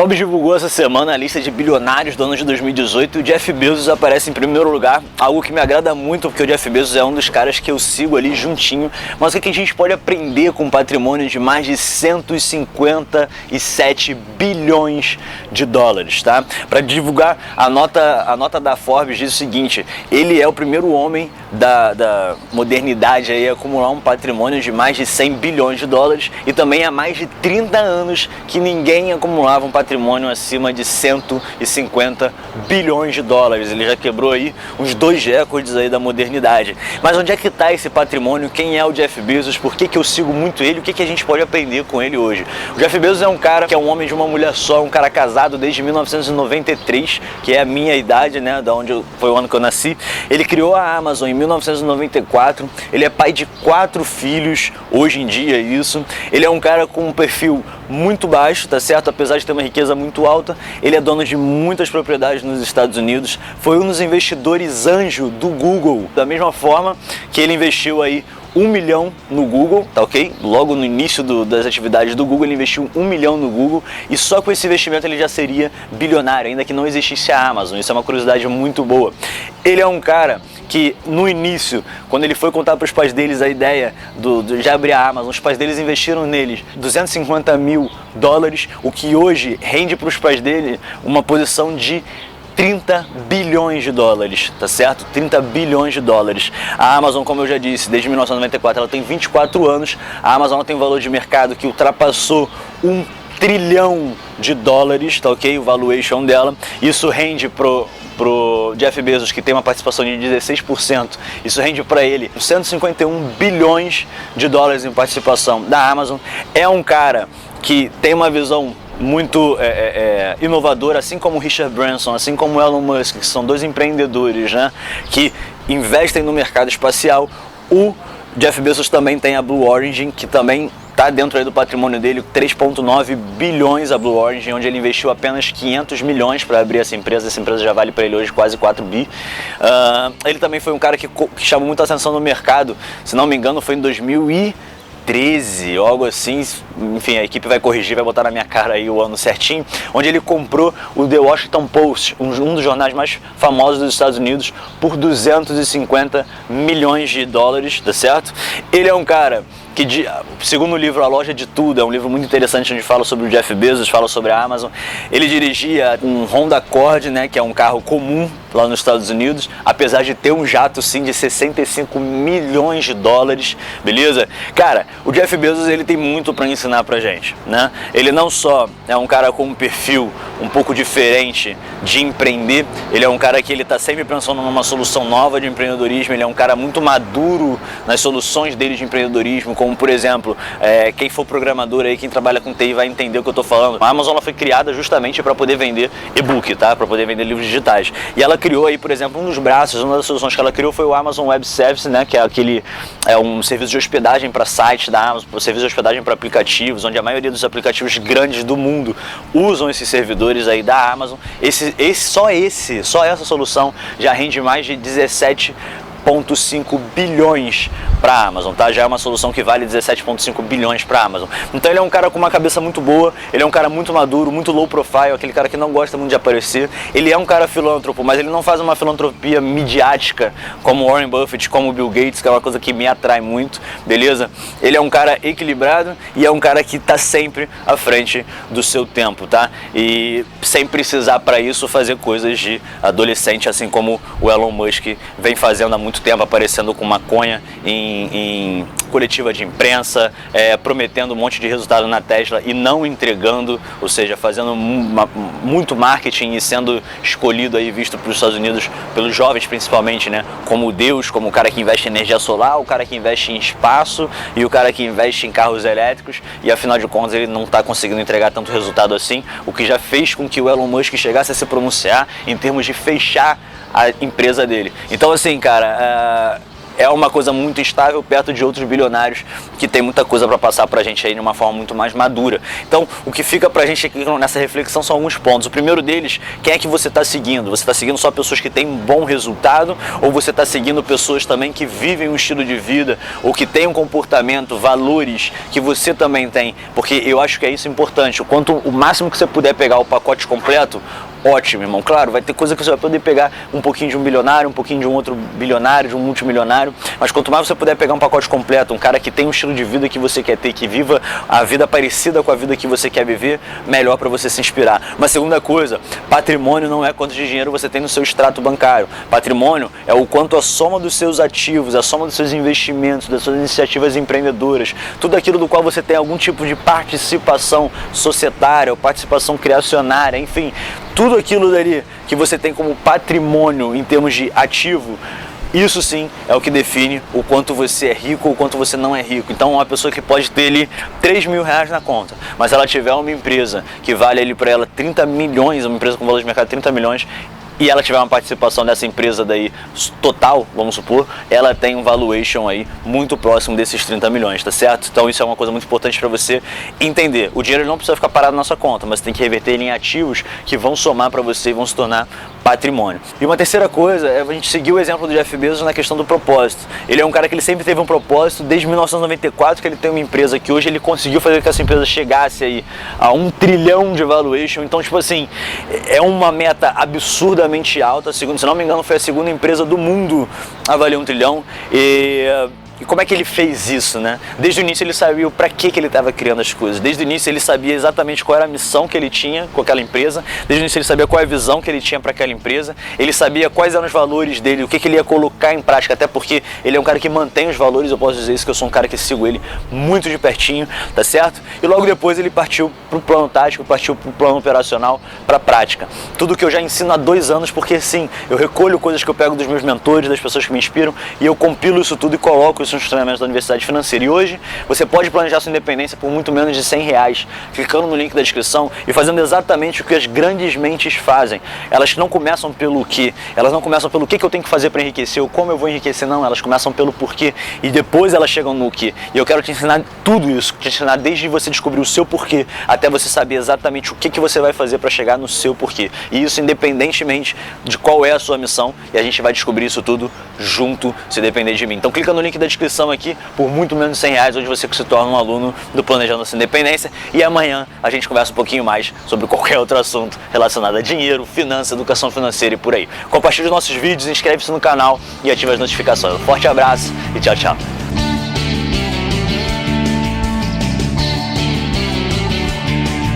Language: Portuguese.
Forbes divulgou essa semana a lista de bilionários do ano de 2018 e o Jeff Bezos aparece em primeiro lugar, algo que me agrada muito, porque o Jeff Bezos é um dos caras que eu sigo ali juntinho. Mas o que a gente pode aprender com um patrimônio de mais de 157 bilhões de dólares, tá? Para divulgar, a nota da Forbes diz o seguinte: ele é o primeiro homem da modernidade aí a acumular um patrimônio de mais de 100 bilhões de dólares e também há mais de 30 anos que ninguém acumulava um patrimônio acima de 150 bilhões de dólares. Ele já quebrou aí uns 2 recordes aí da modernidade. Mas onde é que está esse patrimônio? Quem é o Jeff Bezos? Por que eu sigo muito ele? O que a gente pode aprender com ele hoje? O Jeff Bezos é um cara que é um homem de uma mulher só, um cara casado desde 1993, que é a minha idade, né, da onde foi o ano que eu nasci. Ele criou a Amazon em 1994, ele é pai de 4 filhos, hoje em dia isso. Ele é um cara com um perfil muito baixo, tá certo? Apesar de ter uma riqueza muito alta, ele é dono de muitas propriedades nos Estados Unidos, foi um dos investidores anjo do Google, da mesma forma que ele investiu aí 1 milhão no Google, tá ok? Logo no início das atividades do Google, ele investiu 1 milhão no Google e só com esse investimento ele já seria bilionário, ainda que não existisse a Amazon. Isso é uma curiosidade muito boa. Ele é um cara que no início, quando ele foi contar para os pais deles a ideia de abrir a Amazon, os pais deles investiram neles 250 mil dólares, o que hoje rende para os pais dele uma posição de 30 bilhões de dólares, tá certo? 30 bilhões de dólares. A Amazon, como eu já disse, desde 1994, ela tem 24 anos. A Amazon tem um valor de mercado que ultrapassou 1 trilhão de dólares, tá ok? O valuation dela. Isso rende pro Jeff Bezos, que tem uma participação de 16%, isso rende para ele 151 bilhões de dólares em participação da Amazon. É um cara que tem uma visão muito inovadora, assim como o Richard Branson, assim como o Elon Musk, que são 2 empreendedores, né, que investem no mercado espacial. O Jeff Bezos também tem a Blue Origin, que também está dentro aí do patrimônio dele, 3,9 bilhões a Blue Origin, onde ele investiu apenas 500 milhões para abrir essa empresa já vale para ele hoje quase 4 bi. Ele também foi um cara que chamou muita atenção no mercado, se não me engano foi em 2013, algo assim, enfim, a equipe vai corrigir, vai botar na minha cara aí o ano certinho, onde ele comprou o The Washington Post, um dos jornais mais famosos dos Estados Unidos, por 250 milhões de dólares, tá certo? Ele é um cara que, segundo o livro A Loja de Tudo, é um livro muito interessante onde fala sobre o Jeff Bezos, fala sobre a Amazon. Ele dirigia um Honda Accord, né, que é um carro comum lá nos Estados Unidos, apesar de ter um jato sim de 65 milhões de dólares, beleza? Cara, o Jeff Bezos ele tem muito para ensinar pra gente, né? Ele não só é um cara com um perfil um pouco diferente de empreender, ele é um cara que ele tá sempre pensando numa solução nova de empreendedorismo, ele é um cara muito maduro nas soluções dele de empreendedorismo, como por exemplo, quem for programador aí, quem trabalha com TI vai entender o que eu tô falando. A Amazon ela foi criada justamente para poder vender e-book, tá? Para poder vender livros digitais. E ela criou aí, por exemplo, um dos braços, uma das soluções que ela criou foi o Amazon Web Service, né? Que é um serviço de hospedagem para sites da Amazon, um serviço de hospedagem para aplicativos, onde a maioria dos aplicativos grandes do mundo usam esses servidores aí da Amazon. Só essa solução já rende mais de 17,5 bilhões para a Amazon, tá? Já é uma solução que vale 17,5 bilhões para a Amazon. Então ele é um cara com uma cabeça muito boa, ele é um cara muito maduro, muito low profile, aquele cara que não gosta muito de aparecer. Ele é um cara filântropo, mas ele não faz uma filantropia midiática como Warren Buffett, como Bill Gates, que é uma coisa que me atrai muito, beleza? Ele é um cara equilibrado e é um cara que está sempre à frente do seu tempo, tá? E sem precisar para isso fazer coisas de adolescente, assim como o Elon Musk vem fazendo há muito tempo, aparecendo com maconha em coletiva de imprensa, prometendo um monte de resultado na Tesla e não entregando, ou seja, fazendo muito marketing e sendo escolhido aí, visto para os Estados Unidos, pelos jovens principalmente, né, como Deus, como o cara que investe em energia solar, o cara que investe em espaço e o cara que investe em carros elétricos, e afinal de contas ele não está conseguindo entregar tanto resultado assim, o que já fez com que o Elon Musk chegasse a se pronunciar em termos de fechar a empresa dele. Então assim, cara, é uma coisa muito estável perto de outros bilionários que tem muita coisa para passar pra gente aí de uma forma muito mais madura. Então, o que fica pra gente aqui nessa reflexão são alguns pontos. O primeiro deles, quem é que você está seguindo? Você está seguindo só pessoas que têm um bom resultado, ou você está seguindo pessoas também que vivem um estilo de vida, ou que têm um comportamento, valores que você também tem? Porque eu acho que é isso importante. O máximo que você puder pegar o pacote completo, ótimo, irmão. Claro, vai ter coisa que você vai poder pegar um pouquinho de um bilionário, um pouquinho de um outro bilionário, de um multimilionário, mas quanto mais você puder pegar um pacote completo, um cara que tem um estilo de vida que você quer ter, que viva a vida parecida com a vida que você quer viver, melhor para você se inspirar. Uma segunda coisa, patrimônio não é quanto de dinheiro você tem no seu extrato bancário. Patrimônio é o quanto a soma dos seus ativos, a soma dos seus investimentos, das suas iniciativas empreendedoras, tudo aquilo do qual você tem algum tipo de participação societária ou participação criacionária, enfim, tudo aquilo dali que você tem como patrimônio em termos de ativo, isso sim é o que define o quanto você é rico ou o quanto você não é rico. Então, uma pessoa que pode ter ali 3 mil reais na conta, mas ela tiver uma empresa que vale ali para ela 30 milhões, uma empresa com valor de mercado de 30 milhões, e ela tiver uma participação dessa empresa daí total, vamos supor, ela tem um valuation aí muito próximo desses 30 milhões, tá certo? Então isso é uma coisa muito importante para você entender. O dinheiro não precisa ficar parado na sua conta, mas tem que reverter ele em ativos que vão somar para você e vão se tornar patrimônio. E uma terceira coisa é a gente seguir o exemplo do Jeff Bezos na questão do propósito. Ele é um cara que ele sempre teve um propósito, desde 1994 que ele tem uma empresa que hoje ele conseguiu fazer com que essa empresa chegasse aí a 1 trilhão de valuation. Então, tipo assim, é uma meta absurdamente alta. Se não me engano, foi a segunda empresa do mundo a valer 1 trilhão. E como é que ele fez isso, né? Desde o início ele sabia para que ele estava criando as coisas. Desde o início ele sabia exatamente qual era a missão que ele tinha com aquela empresa. Desde o início ele sabia qual é a visão que ele tinha para aquela empresa. Ele sabia quais eram os valores dele, o que ele ia colocar em prática, até porque ele é um cara que mantém os valores. Eu posso dizer isso, que eu sou um cara que sigo ele muito de pertinho, tá certo? E logo depois ele partiu para o plano tático, partiu para o plano operacional, para a prática. Tudo que eu já ensino há 2 anos, porque sim, eu recolho coisas que eu pego dos meus mentores, das pessoas que me inspiram, e eu compilo isso tudo e coloco isso nos treinamentos da Universidade Financeira. E hoje você pode planejar sua independência por muito menos de 100 reais, clicando no link da descrição e fazendo exatamente o que as grandes mentes fazem. Elas não começam pelo que, elas não começam pelo que eu tenho que fazer para enriquecer ou como eu vou enriquecer, não, elas começam pelo porquê e depois elas chegam no que. E eu quero te ensinar tudo isso, te ensinar desde você descobrir o seu porquê até você saber exatamente o que você vai fazer para chegar no seu porquê. E isso independentemente de qual é a sua missão, e a gente vai descobrir isso tudo junto, se depender de mim. Então clica no link da descrição aqui por muito menos de 100 reais, onde você se torna um aluno do Planejando a Sua Independência, e amanhã a gente conversa um pouquinho mais sobre qualquer outro assunto relacionado a dinheiro, finanças, educação financeira e por aí. Compartilhe os nossos vídeos, inscreve-se no canal e ative as notificações. Um forte abraço e tchau, tchau.